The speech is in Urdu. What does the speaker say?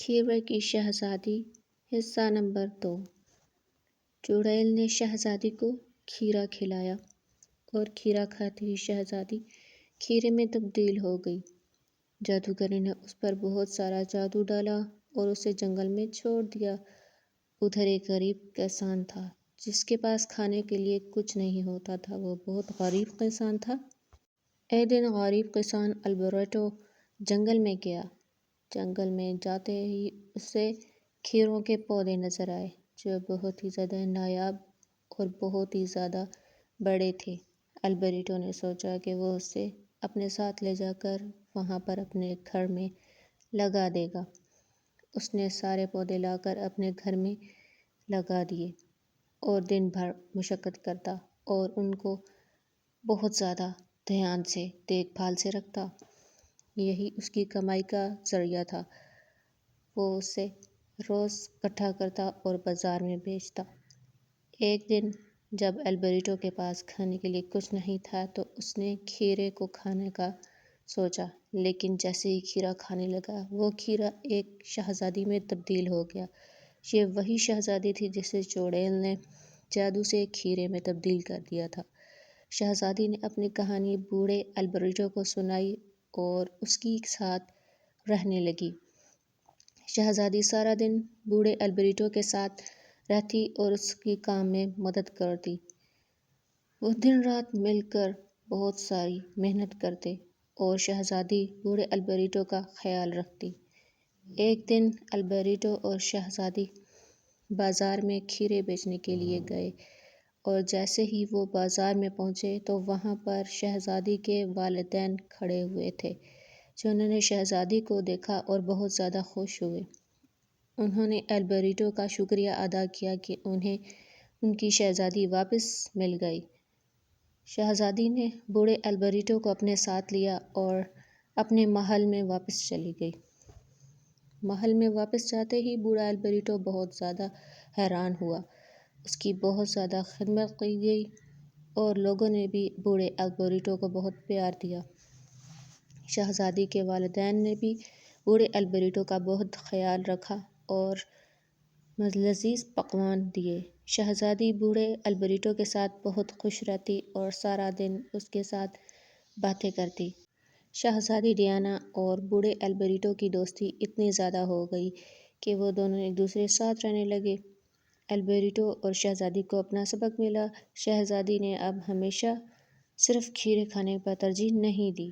کھیرے کی شہزادی حصہ نمبر 2۔ چڑیل نے شہزادی کو کھیرا کھلایا اور کھیرا کھاتے ہی شہزادی کھیرے میں تبدیل ہو گئی۔ جادوگر نے اس پر بہت سارا جادو ڈالا اور اسے جنگل میں چھوڑ دیا۔ ادھر ایک غریب کسان تھا جس کے پاس کھانے کے لیے کچھ نہیں ہوتا تھا۔ وہ بہت غریب کسان تھا۔ ایک دن غریب کسان البریٹو جنگل میں گیا۔ جنگل میں جاتے ہی اسے کھیروں کے پودے نظر آئے جو بہت ہی زیادہ نایاب اور بہت ہی زیادہ بڑے تھے۔ البریٹو نے سوچا کہ وہ اسے اپنے ساتھ لے جا کر وہاں پر اپنے گھر میں لگا دے گا۔ اس نے سارے پودے لا کر اپنے گھر میں لگا دیے اور دن بھر مشقت کرتا اور ان کو بہت زیادہ دھیان سے دیکھ بھال سے رکھتا۔ یہی اس کی کمائی کا ذریعہ تھا۔ وہ اسے روز اکٹھا کرتا اور بازار میں بیچتا۔ ایک دن جب البریٹو کے پاس کھانے کے لیے کچھ نہیں تھا تو اس نے کھیرے کو کھانے کا سوچا، لیکن جیسے ہی کھیرا کھانے لگا وہ کھیرا ایک شہزادی میں تبدیل ہو گیا۔ یہ وہی شہزادی تھی جسے چڑیل نے جادو سے کھیرے میں تبدیل کر دیا تھا۔ شہزادی نے اپنی کہانی بوڑھے البریٹو کو سنائی اور اس کے ساتھ رہنے لگی۔ شہزادی سارا دن بوڑھے البریٹو کے ساتھ رہتی اور اس کی کام میں مدد کرتی۔ وہ دن رات مل کر بہت ساری محنت کرتے اور شہزادی بوڑھے البریٹو کا خیال رکھتی۔ ایک دن البریٹو اور شہزادی بازار میں کھیرے بیچنے کے لیے گئے اور جیسے ہی وہ بازار میں پہنچے تو وہاں پر شہزادی کے والدین کھڑے ہوئے تھے، جنہوں نے شہزادی کو دیکھا اور بہت زیادہ خوش ہوئے۔ انہوں نے البریٹو کا شکریہ ادا کیا کہ انہیں ان کی شہزادی واپس مل گئی۔ شہزادی نے بوڑھے البریٹو کو اپنے ساتھ لیا اور اپنے محل میں واپس چلی گئی۔ محل میں واپس جاتے ہی بوڑھا البریٹو بہت زیادہ حیران ہوا۔ اس کی بہت زیادہ خدمت کی گئی اور لوگوں نے بھی بوڑھے البریٹو کو بہت پیار دیا۔ شہزادی کے والدین نے بھی بوڑھے البریٹو کا بہت خیال رکھا اور لذیذ پکوان دیے۔ شہزادی بوڑھے البریٹو کے ساتھ بہت خوش رہتی اور سارا دن اس کے ساتھ باتیں کرتی۔ شہزادی ڈیانا اور بوڑھے البریٹو کی دوستی اتنی زیادہ ہو گئی کہ وہ دونوں ایک دوسرے کے ساتھ رہنے لگے۔ البریٹو اور شہزادی کو اپنا سبق ملا۔ شہزادی نے اب ہمیشہ صرف کھیرے کھانے پر ترجیح نہیں دی۔